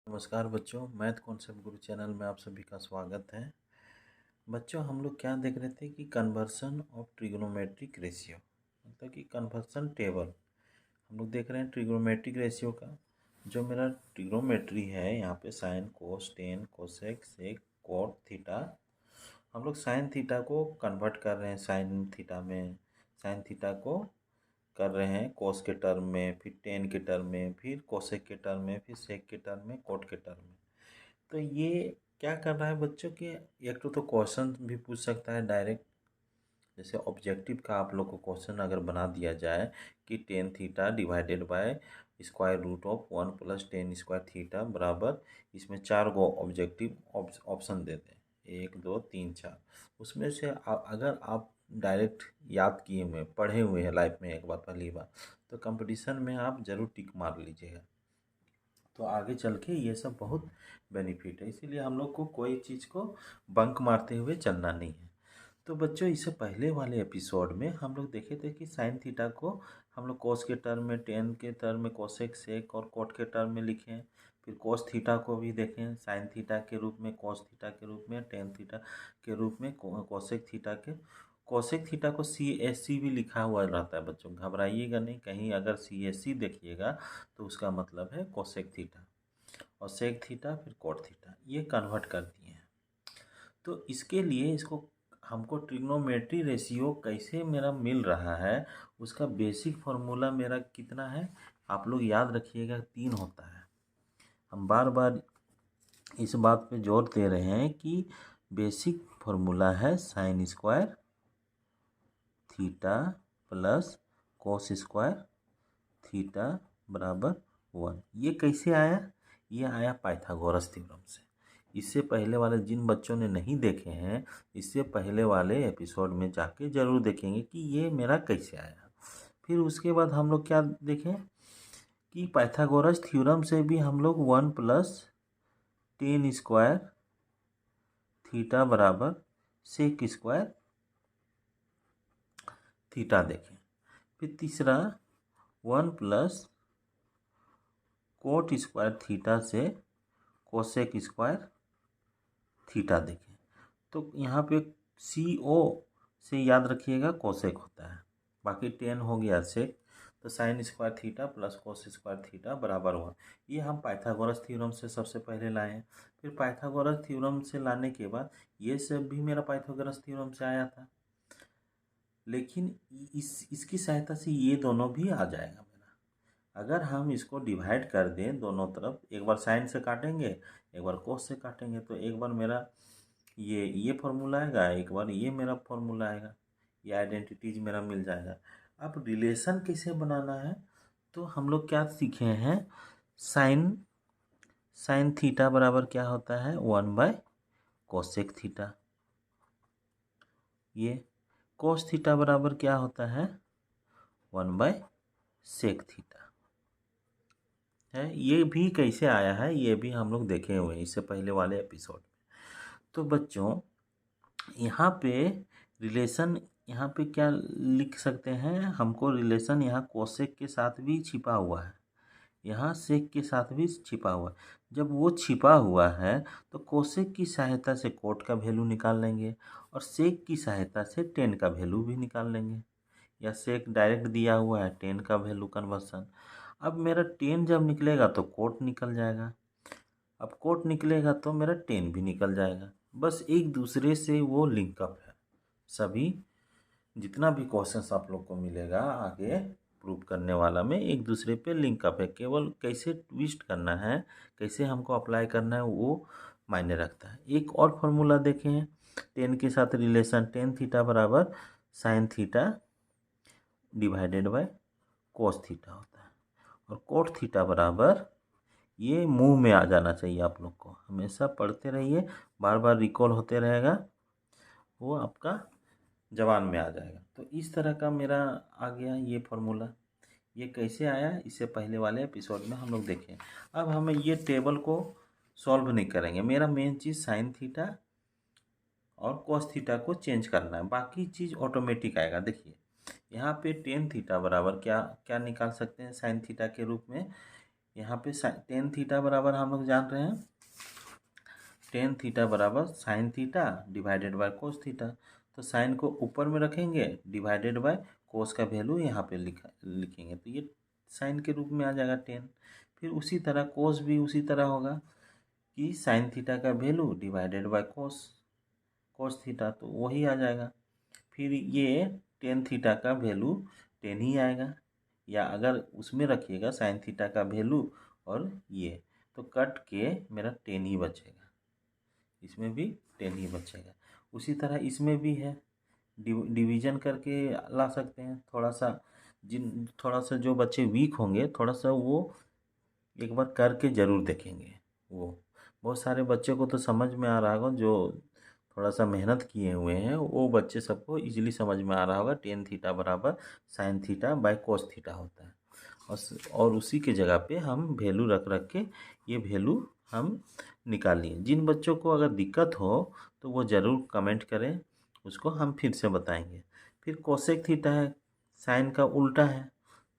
नमस्कार बच्चों, math concept गुरु channel में आप सभी का स्वागत है। बच्चों, हम लोग क्या देख रहे थे कि कन्वर्सन ऑफ ट्रिग्नोमेट्रिक रेशियो, मतलब कि कन्वर्सन टेबल हम लोग देख रहे हैं। ट्रिग्नोमेट्रिक रेशियो का जो मेरा ट्रिग्नोमेट्री है, यहाँ पे साइन, कोस, टेन, कोसेक, सेक, कॉट, थीटा, हम लोग साइन थीटा को कन्वर्ट कर रहे हैं साइन थीटा में, साइन थीटा को कर रहे हैं कोस के टर्म में, फिर टेन के टर्म में, फिर कोसेक के टर्म में, फिर सेक के टर्म में, कोट के टर्म में। तो ये क्या कर रहा है बच्चों कि एक तो क्वेश्चन भी पूछ सकता है डायरेक्ट, जैसे ऑब्जेक्टिव का आप लोग को क्वेश्चन अगर बना दिया जाए कि tan theta divided by square root of 1 + tan² बराबर, इसमें 4 गो ऑब्जेक्टिव ऑप्शन दे दें, 1 2 3 4, उसमें से अगर आप डायरेक्ट याद किए हुए पढ़े हुए हैं लाइफ में एक बार पहली बार, तो कंपटीशन में आप ज़रूर टिक मार लीजिएगा। तो आगे चल के ये सब बहुत बेनिफिट है, इसीलिए हम लोग को कोई चीज़ को बंक मारते हुए चलना नहीं है। तो बच्चों, इससे पहले वाले एपिसोड में हम लोग देखे थे कि साइन थीटा को हम लोग कोस के टर्म में, टेन के टर्म में, कोसेक, सेक और कोट के टर्म में लिखें। फिर कोस थीटा को भी देखें साइन थीटा के रूप में, कोस थीटा के रूप में, टेन थीटा के रूप में, कोसेक थीटा के। कोसेक थीटा को CSC भी लिखा हुआ रहता है बच्चों, घबराइएगा नहीं, कहीं अगर CSC देखिएगा तो उसका मतलब है कोसेक थीटा, और सेक थीटा फिर कोट थीटा, ये कन्वर्ट कर दिए हैं। तो इसके लिए इसको हमको ट्रिग्नोमेट्री रेशियो कैसे मेरा मिल रहा है, उसका बेसिक फार्मूला मेरा कितना है, आप लोग याद रखिएगा, 3 होता है। हम बार बार इस बात पे जोर दे रहे हैं कि बेसिक फार्मूला है sign square theta plus cos square theta बराबर 1। ये कैसे आया? ये आया पाइथागोरस थ्योरम से। इससे पहले वाले जिन बच्चों ने नहीं देखे हैं, इससे पहले वाले एपिसोड में जाके ज़रूर देखेंगे कि ये मेरा कैसे आया। फिर उसके बाद हम लोग क्या देखें कि पाइथागोरस थ्योरम से भी हम लोग 1 + tan² थीटा बराबर सेक स्क्वायर थीटा देखें। फिर तीसरा 1 + कोट स्क्वायर थीटा से कोसेक स्क्वायर थीटा देखें। तो यहाँ पे CO से याद रखिएगा कोसेक होता है, बाकी टेन हो गया सेक। तो sign square theta plus cos square theta बराबर 1। ये हम पाइथागोरस थ्योरम से सबसे पहले लाए हैं। फिर पाइथागोरस थ्योरम से लाने के बाद ये सब भी मेरा पाइथागोरस थ्योरम से आया था, लेकिन इसकी सहायता से ये दोनों भी आ जाएगा मेरा। अगर हम इसको डिवाइड कर दें दोनों तरफ, एक बार साइन से काटेंगे, एक बार कोस से काटेंगे, तो एक बार मेरा ये फॉर्मूला आएगा, एक बार ये मेरा फॉर्मूला आएगा, ये आइडेंटिटीज मेरा मिल जाएगा। अब रिलेशन कैसे बनाना है, तो हम लोग क्या सीखे हैं, साइन थीटा बराबर क्या होता है, 1/कोसेक थीटा। ये कोस थीटा बराबर क्या होता है, 1/सेक थीटा है। ये भी कैसे आया है, ये भी हम लोग देखे हुए हैं इससे पहले वाले एपिसोड में। तो बच्चों, यहाँ पे रिलेशन, यहाँ पे क्या लिख सकते हैं, हमको रिलेशन यहाँ कोसेक के साथ भी छिपा हुआ है, यहाँ सेक के साथ भी छिपा हुआ है। जब वो छिपा हुआ है तो कोसेक की सहायता से कोट का वैल्यू निकाल लेंगे, और सेक की सहायता से टेन का वैल्यू भी निकाल लेंगे, या सेक डायरेक्ट दिया हुआ है, टेन का वैल्यू कन्वर्सन। अब मेरा टेन जब निकलेगा तो कोट निकल जाएगा, अब कोट निकलेगा तो मेरा टेन भी निकल जाएगा। बस एक दूसरे से वो लिंकअप है। सभी जितना भी क्वेश्चंस आप लोग को मिलेगा आगे प्रूव करने वाला में, एक दूसरे पे लिंकअप है, केवल कैसे ट्विस्ट करना है, कैसे हमको अप्लाई करना है, वो मायने रखता है। एक और फॉर्मूला देखें टेन के साथ रिलेशन, टेन थीटा बराबर sine theta divided by cos theta होता है, और कोट थीटा बराबर, ये मुंह में आ जाना चाहिए आप लोग को, हमेशा पढ़ते रहिए, बार बार रिकॉल होते रहेगा, वो आपका जवान में आ जाएगा। तो इस तरह का मेरा आ गया ये फॉर्मूला। ये कैसे आया, इससे पहले वाले एपिसोड में हम लोग देखें। अब हमें ये टेबल को सॉल्व नहीं करेंगे, मेरा मेन चीज़ साइन थीटा और कोस थीटा को चेंज करना है, बाकी चीज़ ऑटोमेटिक आएगा। देखिए यहाँ पे टेन थीटा बराबर क्या क्या निकाल सकते हैं साइन थीटा के रूप में, यहाँ पे टेन थीटा बराबर हम लोग जान रहे हैं, टेन थीटा बराबर sine theta divided by cos theta. तो साइन को ऊपर में रखेंगे, डिवाइडेड बाय कोस का वैल्यू यहाँ पे लिखेंगे, तो ये साइन के रूप में आ जाएगा 10। फिर उसी तरह कोस भी उसी तरह होगा कि साइन थीटा का value divided by cos cos theta, तो वही आ जाएगा। फिर ये टेन थीटा का वैल्यू 10 ही आएगा, या अगर उसमें रखिएगा साइन थीटा का वैल्यू और ये, तो कट के मेरा 10 ही बचेगा, इसमें भी 10 ही बचेगा। उसी तरह इसमें भी है, डिवीजन करके ला सकते हैं। थोड़ा सा जो बच्चे वीक होंगे थोड़ा सा वो एक बार करके ज़रूर देखेंगे। वो बहुत सारे बच्चे को तो समझ में आ रहा होगा, जो थोड़ा सा मेहनत किए हुए हैं वो बच्चे सबको इजीली समझ में आ रहा होगा। टेन थीटा बराबर sine theta by cos theta होता है, और उसी के जगह पे हम वैल्यू रख रख के ये वैल्यू हम निकालिए। जिन बच्चों को अगर दिक्कत हो तो वो ज़रूर कमेंट करें, उसको हम फिर से बताएंगे। फिर कोसेक थीटा है, साइन का उल्टा है,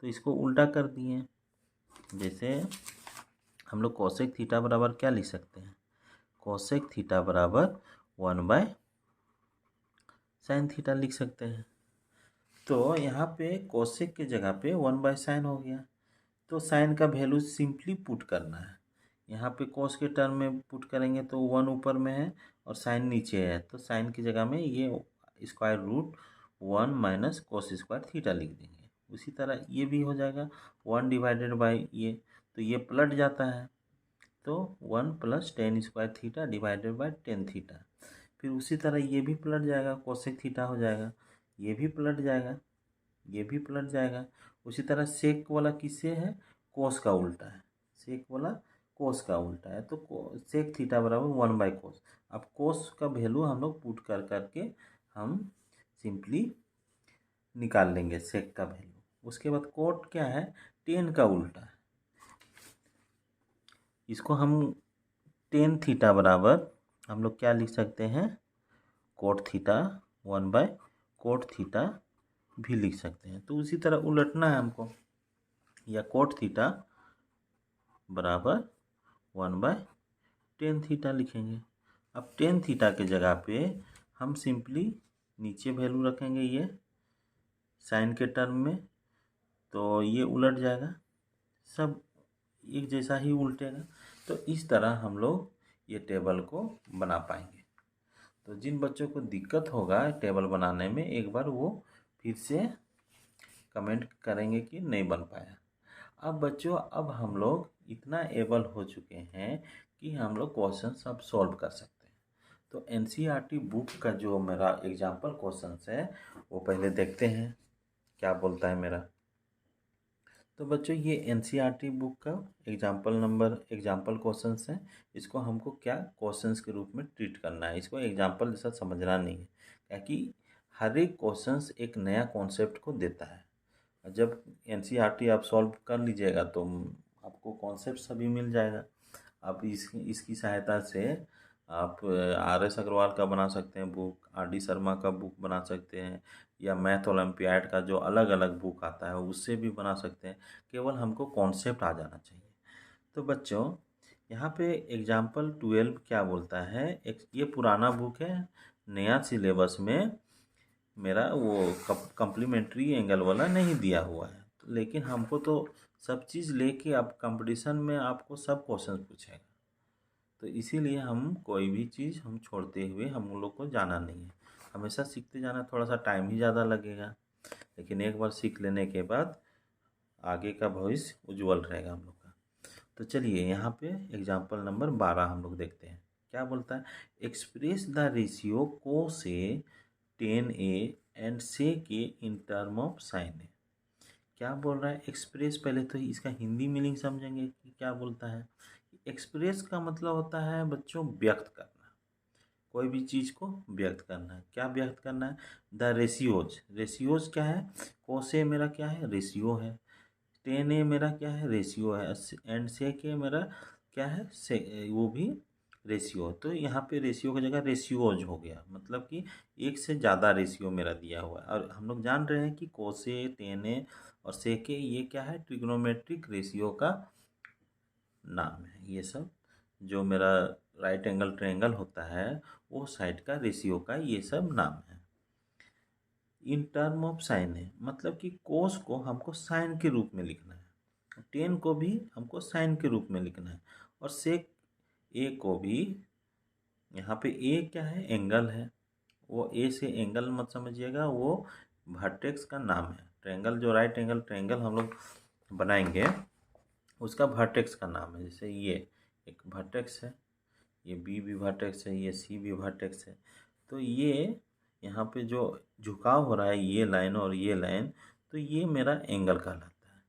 तो इसको उल्टा कर दिए। जैसे हम लोग कोसेक थीटा बराबर क्या लिख सकते हैं, कोसेक थीटा बराबर 1/sin थीटा लिख सकते हैं। तो यहाँ पे कोसेक के जगह पे 1/sin हो गया, तो साइन का वैल्यू सिंपली पुट करना है। यहाँ पे कोस के टर्म में पुट करेंगे तो 1 ऊपर में है और साइन नीचे है, तो साइन की जगह में ये square root 1 minus cos square theta लिख देंगे। उसी तरह ये भी हो जाएगा 1 डिवाइडेड बाई ये, तो ये पलट जाता है, तो 1 plus ten square theta divided by tan theta. फिर उसी तरह ये भी पलट जाएगा, कोसेक थीटा हो जाएगा, ये भी पलट जाएगा, ये भी पलट जाएगा। उसी तरह सेक वाला किससे है, कोस का उल्टा है, सेक वाला कोस का उल्टा है, तो सेक थीटा बराबर 1/कोस। अब कोस का वैल्यू हम लोग पुट कर करके हम सिंपली निकाल लेंगे सेक का वैल्यू। उसके बाद कोट क्या है, टेन का उल्टा है, इसको हम टेन थीटा बराबर हम लोग क्या लिख सकते हैं, कोट थीटा 1/कोट थीटा भी लिख सकते हैं। तो उसी तरह उलटना है हमको, या कोट थीटा बराबर 1/टेन थीटा लिखेंगे। अब टेन थीटा के जगह पे हम सिंपली नीचे वैल्यू रखेंगे ये साइन के टर्म में, तो ये उलट जाएगा, सब एक जैसा ही उल्टेगा। तो इस तरह हम लोग ये टेबल को बना पाएंगे। तो जिन बच्चों को दिक्कत होगा टेबल बनाने में, एक बार वो फिर से कमेंट करेंगे कि नहीं बन पाया। अब बच्चों, अब हम लोग इतना एबल हो चुके हैं कि हम लोग क्वेश्चन सब सॉल्व कर सकते हैं। तो एनसीईआरटी बुक का जो मेरा एग्जाम्पल क्वेश्चंस है वो पहले देखते हैं क्या बोलता है मेरा। तो बच्चों, ये एनसीईआरटी बुक का एग्जाम्पल क्वेश्चंस हैं। इसको हमको क्या क्वेश्चंस के रूप में ट्रीट करना है, इसको एग्जाम्पल जैसा समझना नहीं है, क्योंकि हर एक क्वेश्चंस एक नया कॉन्सेप्ट को देता है। जब एनसीईआरटी आप सॉल्व कर लीजिएगा तो आपको कॉन्सेप्ट सभी मिल जाएगा। आप इसकी सहायता से आप आर.एस. अग्रवाल का बना सकते हैं बुक, आर.डी. शर्मा का बुक बना सकते हैं, या मैथ ओलंपियाड का जो अलग अलग बुक आता है उससे भी बना सकते हैं। केवल हमको कॉन्सेप्ट आ जाना चाहिए। तो बच्चों, यहाँ पे एग्जाम्पल 12 क्या बोलता है, ये पुराना बुक है, नया सिलेबस में मेरा वो कम्प्लीमेंट्री एंगल वाला नहीं दिया हुआ है, लेकिन हमको तो सब चीज़ लेके अब कंपटीशन में आपको सब क्वेश्चन पूछेगा, तो इसीलिए हम कोई भी चीज़ हम छोड़ते हुए हम लोग को जाना नहीं है। हमेशा सीखते जाना, थोड़ा सा टाइम ही ज़्यादा लगेगा, लेकिन एक बार सीख लेने के बाद आगे का भविष्य उज्जवल रहेगा हम लोग का। तो चलिए यहाँ पे एग्जाम्पल नंबर 12 हम लोग देखते हैं क्या बोलता है। एक्सप्रेस द रेशियो को से 10a एंड से के इन टर्म ऑफ साइन ए। क्या बोल रहा है एक्सप्रेस, पहले तो इसका हिंदी मीनिंग समझेंगे कि क्या बोलता है। एक्सप्रेस का मतलब होता है बच्चों व्यक्त करना, कोई भी चीज़ को व्यक्त करना है। क्या व्यक्त करना है, द रेशियोज, रेशियोज क्या है, कोसे मेरा क्या है, रेशियो है, 10a मेरा क्या है, रेशियो है, एंड से के मेरा क्या है, से वो भी रेशियो। तो यहाँ पे रेशियो की जगह रेशियोज हो गया, मतलब कि एक से ज़्यादा रेशियो मेरा दिया हुआ है। और हम लोग जान रहे हैं कि कोसे, 10a और सेके ये क्या है, ट्रिग्नोमेट्रिक रेशियो का नाम है। ये सब जो मेरा राइट एंगल ट्रायंगल होता है वो साइड का रेशियो का ये सब नाम है। इन टर्म ऑफ साइन है, मतलब कि कोस को हमको साइन के रूप में लिखना है, टेन को भी हमको साइन के रूप में लिखना है, और सेक ए को भी, यहाँ पे ए क्या है, एंगल है, वो ए से एंगल मत समझिएगा, वो वर्टेक्स का नाम है। ट्रायंगल जो राइट एंगल ट्रायंगल हम लोग बनाएंगे उसका वर्टेक्स का नाम है। जैसे ये एक वर्टेक्स है, ये बी भी वर्टेक्स है, ये सी भी वर्टेक्स है। तो ये यहाँ पे जो झुकाव हो रहा है ये लाइन और ये लाइन, तो ये मेरा एंगल कहलाता है।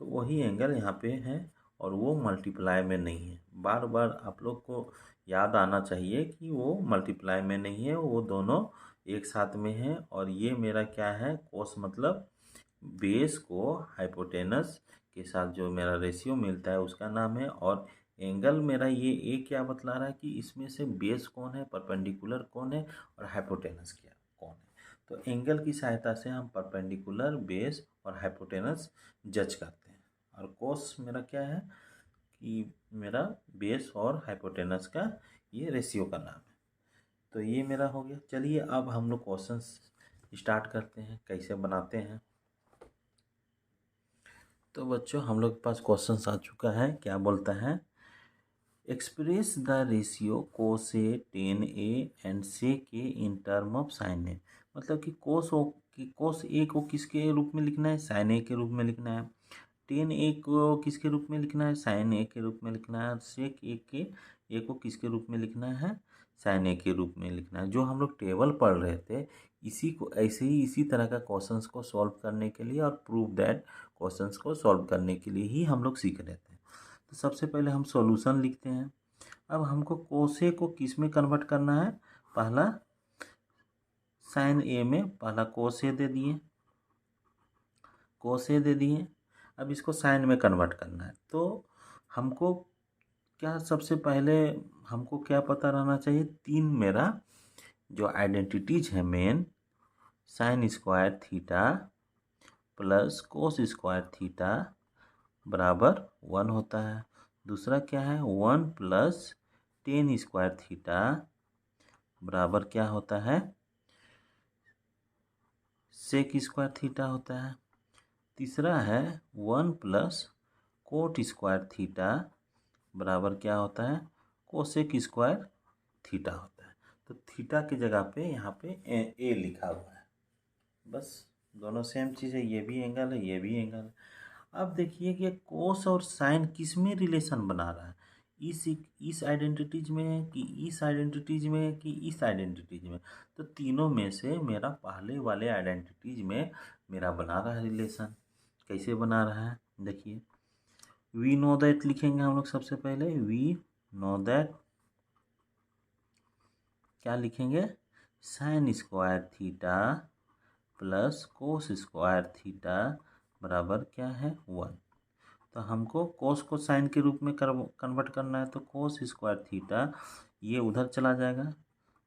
तो वही एंगल यहाँ पे है और वो मल्टीप्लाई में नहीं है। बार बार आप लोग को याद आना चाहिए कि वो मल्टीप्लाई में नहीं है, वो दोनों एक साथ में है। और ये मेरा क्या है, कोस मतलब बेस को हाइपोटेनस के साथ जो मेरा रेशियो मिलता है उसका नाम है। और एंगल मेरा ये ए क्या बतला रहा है कि इसमें से बेस कौन है, परपेंडिकुलर कौन है, और हाइपोटेनस क्या कौन है। तो एंगल की सहायता से हम परपेंडिकुलर, बेस और हाइपोटेनस जज करते हैं। और कोस मेरा क्या है कि मेरा बेस और हाइपोटेनस का ये रेशियो का नाम है। तो ये मेरा हो गया। चलिए अब हम लोग क्वेश्चंस स्टार्ट करते हैं, कैसे बनाते हैं। तो बच्चों हम लोग के पास क्वेश्चन आ चुका है। क्या बोलता है, express the ratio cos theta A and sec A in term of sine A. मतलब कि कोस ए को किसके रूप में लिखना है, साइन ए के रूप में लिखना है। टेन ए को किसके रूप में लिखना है, साइन ए के रूप में लिखना है। सेक ए को किसके रूप में लिखना है, साइन ए के रूप में लिखना है। जो हम लोग टेबल पढ़ रहे थे इसी को ऐसे ही इसी तरह का क्वेश्चंस को सॉल्व करने के लिए और प्रूव दैट क्वेश्चंस को सॉल्व करने के लिए ही हम लोग सीख रहे थे। तो सबसे पहले हम सॉल्यूशन लिखते हैं। अब हमको कोसे को किस में कन्वर्ट करना है, पहला साइन ए में, पहला कोसे दे दिए। अब इसको साइन में कन्वर्ट करना है। तो हमको क्या, सबसे पहले हमको क्या पता रहना चाहिए, तीन मेरा जो आइडेंटिटीज है main, sign square theta plus cos square theta बराबर 1 होता है। दूसरा क्या है, 1 प्लस टेन स्क्वायर थीटा बराबर क्या होता है, सेक स्क्वायर थीटा होता है। तीसरा है 1 प्लस कोट स्क्वायर थीटा बराबर क्या होता है, कोसेक स्क्वायर थीटा होता है। तो थीटा की जगह पे यहाँ पे ए लिखा हुआ है। बस दोनों सेम चीज़ है, ये भी एंगल है, ये भी एंगल है। अब देखिए कि कोस और साइन किस में रिलेशन बना रहा है, इस आइडेंटिटीज में कि इस आइडेंटिटीज में कि इस आइडेंटिटीज में। तो तीनों में से मेरा पहले वाले आइडेंटिटीज में मेरा बना रहा है रिलेशन। कैसे बना रहा है देखिए, वी नो दैट लिखेंगे हम लोग। सबसे पहले वी नो दैट क्या लिखेंगे, sign square theta plus cos square theta बराबर क्या है, 1। तो हमको कोस को साइन के रूप में कन्वर्ट करना है। तो कोस स्क्वायर थीटा ये उधर चला जाएगा,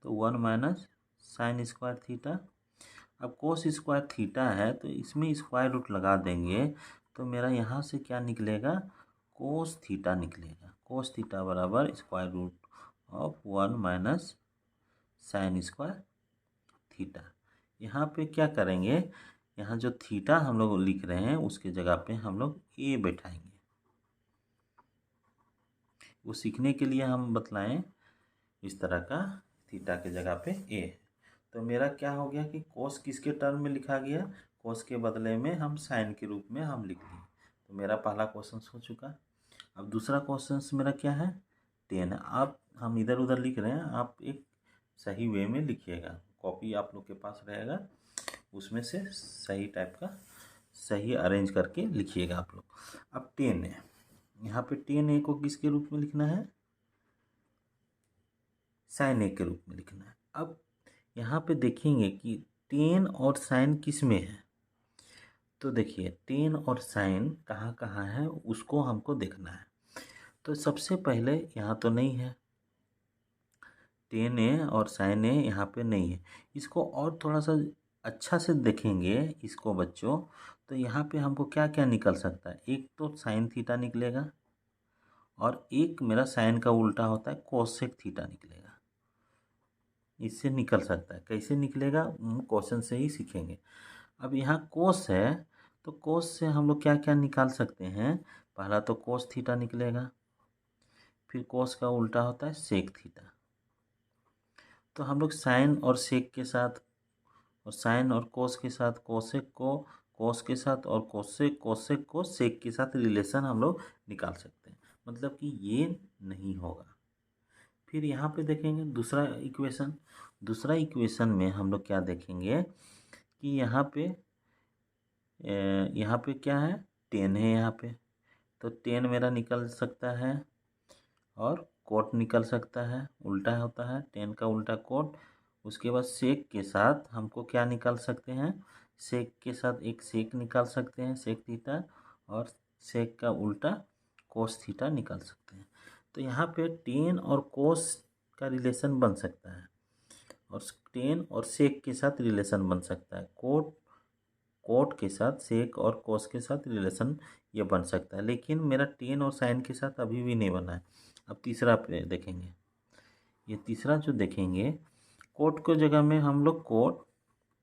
तो 1 माइनस साइन स्क्वायर थीटा। अब कोस स्क्वायर थीटा है तो इसमें स्क्वायर रूट लगा देंगे, तो मेरा यहाँ से क्या निकलेगा, कोस थीटा निकलेगा। कोस थीटा बराबर square root of 1 minus sine square theta. यहाँ पे क्या करेंगे, यहाँ जो थीटा हम लोग लिख रहे हैं उसके जगह पे हम लोग ए बैठाएंगे। वो सीखने के लिए हम बतलाएं, इस तरह का थीटा के जगह पे ए। तो मेरा क्या हो गया कि कोस किसके टर्म में लिखा गया, कोस के बदले में हम साइन के रूप में हम लिख लिए। तो मेरा पहला क्वेश्चन हो चुका। अब दूसरा क्वेश्चन मेरा क्या है, 10 है। आप हम इधर उधर लिख रहे हैं, आप एक सही वे में लिखिएगा। कॉपी आप लोग के पास रहेगा, उसमें से सही टाइप का सही अरेंज करके लिखिएगा आप लोग। अब 10 है, यहाँ पे 10 ए को किसके रूप में लिखना है, साइन ए के रूप में लिखना है। अब यहाँ पे देखेंगे कि 10 और साइन किस में है। तो देखिए 10 और साइन कहाँ कहाँ है उसको हमको देखना है। तो सबसे पहले यहाँ तो नहीं है, 10 ए और साइन ए यहाँ पे नहीं है। इसको और थोड़ा सा अच्छा से देखेंगे इसको बच्चों, तो यहाँ पे हमको क्या क्या निकल सकता है। एक तो साइन थीटा निकलेगा, और एक मेरा साइन का उल्टा होता है कोसेक थीटा निकलेगा। इससे निकल सकता है, कैसे निकलेगा क्वेश्चन से ही सीखेंगे। अब यहाँ कोस है तो कोस से हम लोग क्या क्या निकाल सकते हैं। पहला तो कोस थीटा निकलेगा, फिर कोस का उल्टा होता है सेक थीटा। तो हम लोग साइन और सेक के साथ और साइन और कोस के साथ कोसेक को कोस के साथ और कोसेक कोसेक को सेक के साथ रिलेशन हम लोग निकाल सकते हैं, मतलब कि ये नहीं होगा। फिर यहाँ पे देखेंगे दूसरा इक्वेशन में हम लोग क्या देखेंगे कि यहाँ पे क्या है, 10 है यहाँ पे, तो 10 मेरा निकल सकता है और कोट निकल सकता है, उल्टा होता है 10 का उल्टा कोट। उसके बाद सेक के साथ हमको क्या निकाल सकते हैं, सेक के साथ एक सेक निकाल सकते हैं सेक थीटा, और सेक का उल्टा कोस थीटा निकाल सकते हैं। तो यहाँ पे 10 और कोस का रिलेशन बन सकता है और 10 और सेक के साथ रिलेशन बन सकता है, कोट के साथ सेक और कोस के साथ रिलेशन ये बन सकता है, लेकिन मेरा 10 और साइन के साथ अभी भी नहीं बना है। अब तीसरा पे देखेंगे, ये तीसरा जो देखेंगे कोट को जगह में हम लोग कोट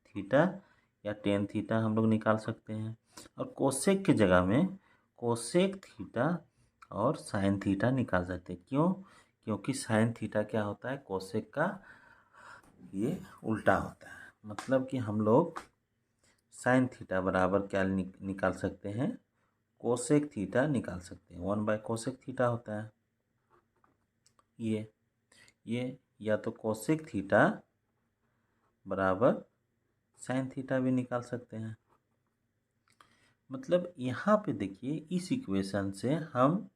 थीटा या 10 थीटा हम लोग निकाल सकते हैं, और कोसेक के जगह में कोसेक थीटा और साइन थीटा निकाल सकते हैं। क्यों? क्योंकि साइन थीटा क्या होता है, कोसेक का ये उल्टा होता है। मतलब कि हम लोग साइन थीटा बराबर क्या निकाल सकते हैं, कोसेक थीटा निकाल सकते हैं। 1/कोसेक थीटा होता है ये या तो कोसेक थीटा बराबर साइन थीटा भी निकाल सकते हैं। मतलब यहाँ पे देखिए इस इक्वेशन से हम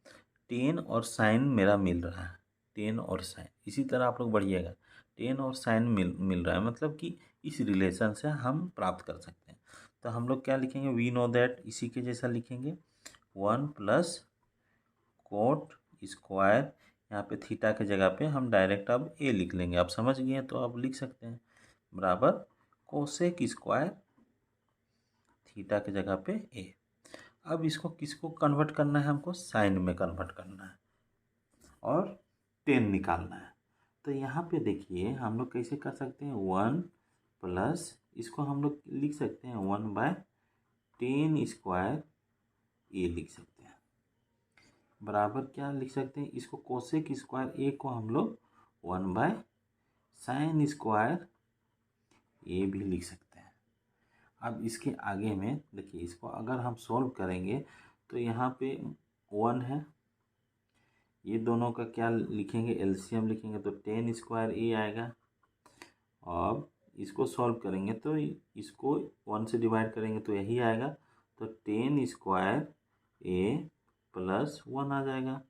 10 और साइन मेरा मिल रहा है, 10 और साइन, इसी तरह आप लोग बढ़िएगा, 10 और साइन मिल रहा है, मतलब कि इस रिलेशन से हम प्राप्त कर सकते हैं। तो हम लोग क्या लिखेंगे, वी नो दैट, इसी के जैसा लिखेंगे 1 प्लस कोट स्क्वायर, यहाँ पे थीटा के जगह पे हम डायरेक्ट अब ए लिख लेंगे, आप समझ गए तो अब लिख सकते हैं, बराबर कोसेक स्क्वायर थीटा के जगह पे ए। अब इसको किसको कन्वर्ट करना है, हमको साइन में कन्वर्ट करना है और 10 निकालना है। तो यहाँ पे देखिए हम लोग कैसे कर सकते हैं, 1 प्लस इसको हम लोग लिख सकते हैं 1/10 स्क्वायर ए लिख सकते हैं, बराबर क्या लिख सकते हैं, इसको कोसेक स्क्वायर ए को हम लोग 1/साइन स्क्वायर ए भी लिख सकते हैं। अब इसके आगे में देखिए, इसको अगर हम सॉल्व करेंगे तो यहाँ पे 1 है, ये दोनों का क्या लिखेंगे, एलसीएम लिखेंगे, तो 10 स्क्वायर ए आएगा। अब इसको सॉल्व करेंगे तो इसको 1 से डिवाइड करेंगे तो यही आएगा, तो 10 स्क्वायर ए प्लस 1 आ जाएगा,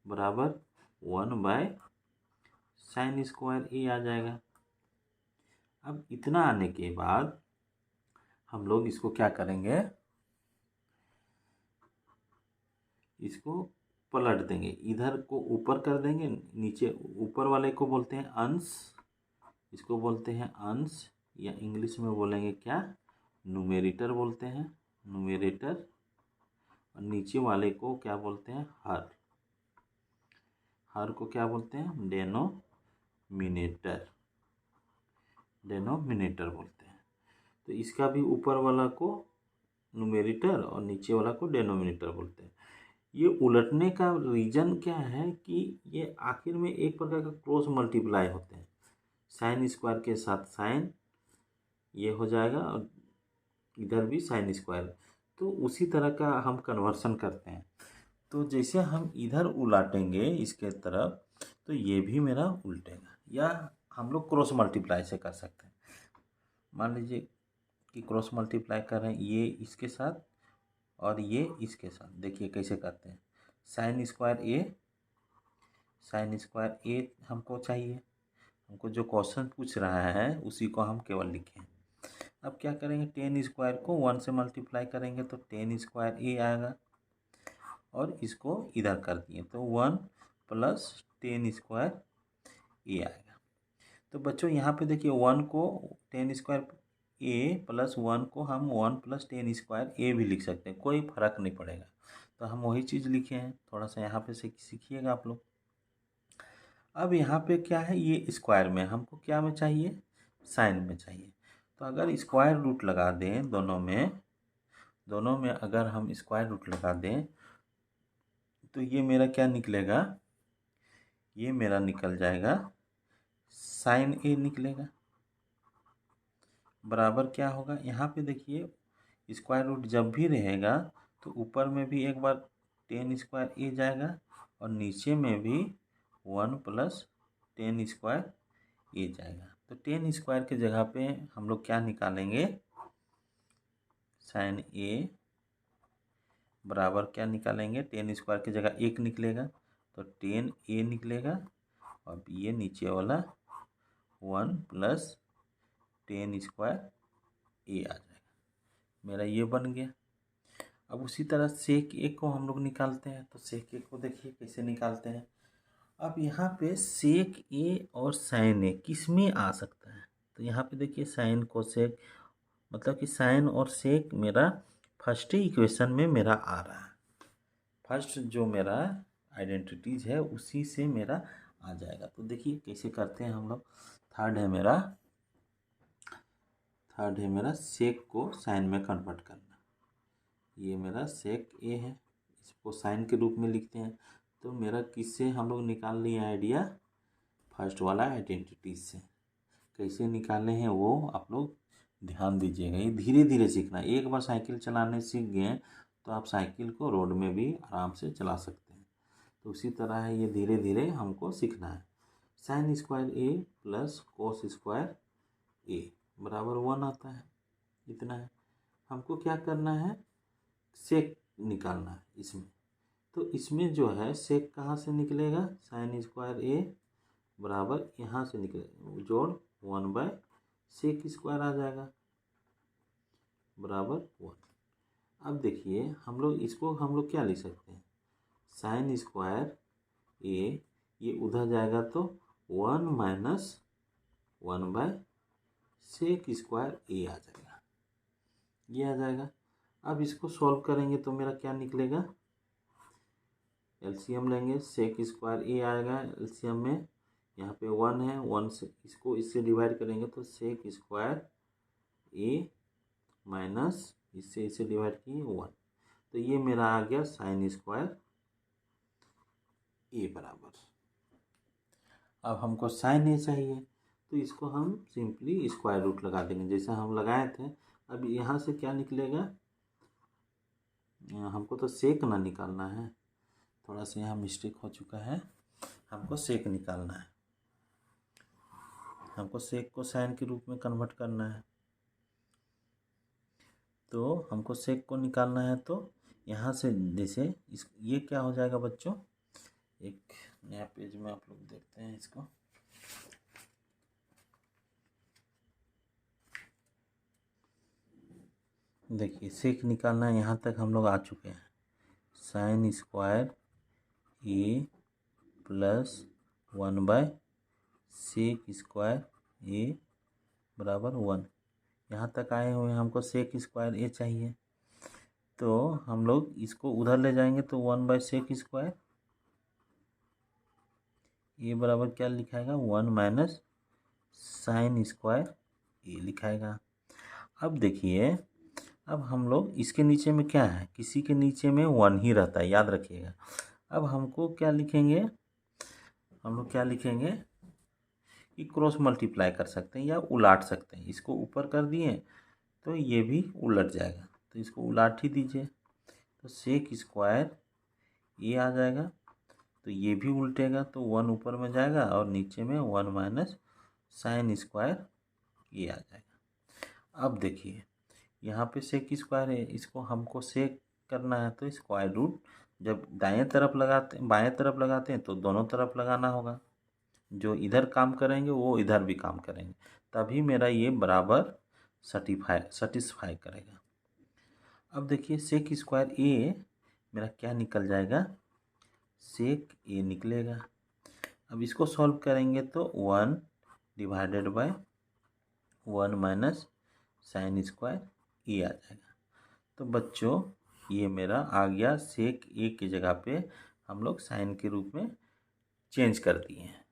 बराबर 1/साइन स्क्वायर ए आ जाएगा। अब इतना आने के बाद हम लोग इसको क्या करेंगे, इसको पलट देंगे, इधर को ऊपर कर देंगे, नीचे ऊपर वाले को बोलते हैं अंश, इसको बोलते हैं अंश, या इंग्लिश में बोलेंगे क्या, न्यूमेरेटर बोलते हैं, न्यूमेरेटर, और नीचे वाले को क्या बोलते हैं, हर को क्या बोलते हैं, डेनोमिनेटर बोलते हैं। तो इसका भी ऊपर वाला को न्यूमेरेटर और नीचे वाला को डेनोमिनेटर बोलते हैं। ये उलटने का रीज़न क्या है कि ये आखिर में एक प्रकार का क्रॉस मल्टीप्लाई होते हैं, साइन स्क्वायर के साथ साइन ये हो जाएगा और इधर भी साइन स्क्वायर, तो उसी तरह का हम कन्वर्सन करते हैं। तो जैसे हम इधर उलाटेंगे इसके तरफ तो ये भी मेरा उल्टेगा, या हम लोग क्रॉस मल्टीप्लाई से कर सकते हैं। मान लीजिए कि क्रॉस मल्टीप्लाई कर रहे हैं, ये इसके साथ और ये इसके साथ, देखिए कैसे करते हैं, साइन स्क्वायर ए हमको चाहिए, हमको जो क्वेश्चन पूछ रहा है उसी को हम केवल लिखें। अब क्या करेंगे, 10 स्क्वायर को 1 से मल्टीप्लाई करेंगे तो 10 स्क्वायर ए आएगा, और इसको इधर कर दिए तो 1 प्लस 10 स्क्वायर ए आएगा। तो बच्चों यहाँ पे देखिए 1 को 10 स्क्वायर ए प्लस 1 को हम 1 प्लस 10 स्क्वायर ए भी लिख सकते हैं, कोई फर्क नहीं पड़ेगा। तो हम वही चीज़ लिखे हैं, थोड़ा सा यहाँ पे से सीखिएगा आप लोग। अब यहाँ पे क्या है, ये स्क्वायर में हमको क्या में चाहिए, साइन में चाहिए। तो अगर स्क्वायर रूट लगा दें दोनों में अगर हम स्क्वायर रूट लगा दें तो ये मेरा क्या निकलेगा, ये मेरा निकल जाएगा साइन ए निकलेगा। बराबर क्या होगा, यहाँ पे देखिए स्क्वायर रूट जब भी रहेगा तो ऊपर में भी एक बार टेन स्क्वायर ए जाएगा और नीचे में भी 1 + टेन स्क्वायर ए जाएगा। तो टेन स्क्वायर के जगह पे हम लोग क्या निकालेंगे, साइन ए बराबर क्या निकालेंगे, टेन स्क्वायर की जगह एक निकलेगा तो टेन ए निकलेगा और ये नीचे वाला 1 + टेन स्क्वायर ए आ जाएगा, मेरा ये बन गया। अब उसी तरह सेक ए को हम लोग निकालते हैं। तो सेक ए को देखिए कैसे निकालते हैं। अब यहाँ पे सेक ए और साइन ए किस में आ सकता है, तो यहाँ पे देखिए साइन कोसेक, मतलब कि साइन और सेक मेरा फर्स्ट इक्वेशन में मेरा आ रहा है। फर्स्ट जो मेरा आइडेंटिटीज है उसी से मेरा आ जाएगा। तो देखिए कैसे करते हैं हम लोग। थर्ड है मेरा सेक को साइन में कन्वर्ट करना। ये मेरा सेक ए है, इसको साइन के रूप में लिखते हैं। तो मेरा किससे हम लोग निकाल लिए आइडिया, फर्स्ट वाला आइडेंटिटीज से। कैसे निकाले हैं वो आप लोग ध्यान दीजिएगा। ये धीरे धीरे सीखना है। एक बार साइकिल चलाने सीख गए तो आप साइकिल को रोड में भी आराम से चला सकते हैं। तो उसी तरह है, ये धीरे धीरे हमको सीखना है। साइन स्क्वायर ए + कोस स्क्वायर ए बराबर 1 आता है, इतना है। हमको क्या करना है, सेक निकालना है इसमें। तो इसमें जो है सेक कहाँ से निकलेगा, साइन स्क्वायर ए बराबर यहाँ से निकलेगा, जोड़ 1/सेक स्क्वायर आ जाएगा बराबर 1। अब देखिए हम लोग क्या लिख सकते हैं, साइन स्क्वायर ए, ये उधर जाएगा तो 1 - 1/सेक स्क्वायर ए आ जाएगा, ये आ जाएगा। अब इसको सॉल्व करेंगे तो मेरा क्या निकलेगा, एलसीएम लेंगे, सेक स्क्वायर ए आएगा एलसीएम में, यहाँ पे 1 है, 1 से इससे डिवाइड करेंगे तो सेक स्क्वायर ए माइनस इससे डिवाइड किए 1। तो ये मेरा आ गया साइन स्क्वायर ए बराबर। अब हमको साइन ए चाहिए तो इसको हम सिंपली स्क्वायर रूट लगा देंगे जैसा हम लगाए थे। अब यहाँ से क्या निकलेगा, हमको तो सेक ना निकालना है, थोड़ा सा यहाँ मिस्टेक हो चुका है। हमको सेक निकालना है, हमको सेक को साइन के रूप में कन्वर्ट करना है। तो हमको सेक को निकालना है तो यहाँ से जैसे ये क्या हो जाएगा बच्चों, एक नया पेज में आप लोग देखते हैं इसको। देखिए सेक निकालना है, यहाँ तक हम लोग आ चुके हैं। साइन स्क्वायर ए + 1/सेक स्क्वायर ए बराबर 1, यहाँ तक आए हुए हैं। हमको सेक स्क्वायर ए चाहिए तो हम लोग इसको उधर ले जाएंगे तो 1/सेक स्क्वायर ए बराबर क्या लिखाएगा, 1 - साइन स्क्वायर ए लिखाएगा। अब देखिए, अब हम लोग इसके नीचे में क्या है, किसी के नीचे में 1 ही रहता है, याद रखिएगा। अब हमको क्या लिखेंगे, हम लोग क्या लिखेंगे कि क्रॉस मल्टीप्लाई कर सकते हैं या उलाट सकते हैं। इसको ऊपर कर दिए तो ये भी उलट जाएगा, तो इसको उलाट ही दीजिए। तो सेक स्क्वायर ए आ जाएगा, तो ये भी उल्टेगा तो 1 ऊपर में जाएगा और नीचे में 1 - साइन स्क्वायर ए आ जाएगा। अब देखिए यहाँ पे सेक स्क्वायर है, इसको हमको सेक करना है तो स्क्वायर रूट जब बाएं तरफ लगाते हैं तो दोनों तरफ लगाना होगा। जो इधर काम करेंगे वो इधर भी काम करेंगे, तभी मेरा ये बराबर सेटिस्फाई करेगा। अब देखिए सेक स्क्वायर ए मेरा क्या निकल जाएगा, सेक ए निकलेगा। अब इसको सॉल्व करेंगे तो 1/1 - साइन स्क्वायर ए आ जाएगा। तो बच्चों ये मेरा आ गया सेक ए की जगह पे हम लोग साइन के रूप में चेंज कर दिए हैं।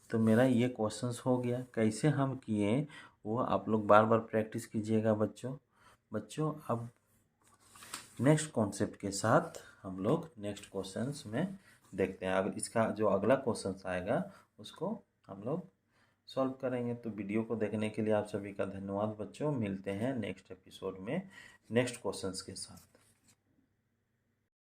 तो मेरा ये क्वेश्चंस हो गया। कैसे हम किए वो आप लोग बार बार प्रैक्टिस कीजिएगा बच्चों। अब नेक्स्ट कॉन्सेप्ट के साथ हम लोग नेक्स्ट क्वेश्चंस में देखते हैं। अब इसका जो अगला क्वेश्चंस आएगा उसको हम लोग सॉल्व करेंगे। तो वीडियो को देखने के लिए आप सभी का धन्यवाद बच्चों। मिलते हैं नेक्स्ट एपिसोड में नेक्स्ट क्वेश्चंस के साथ।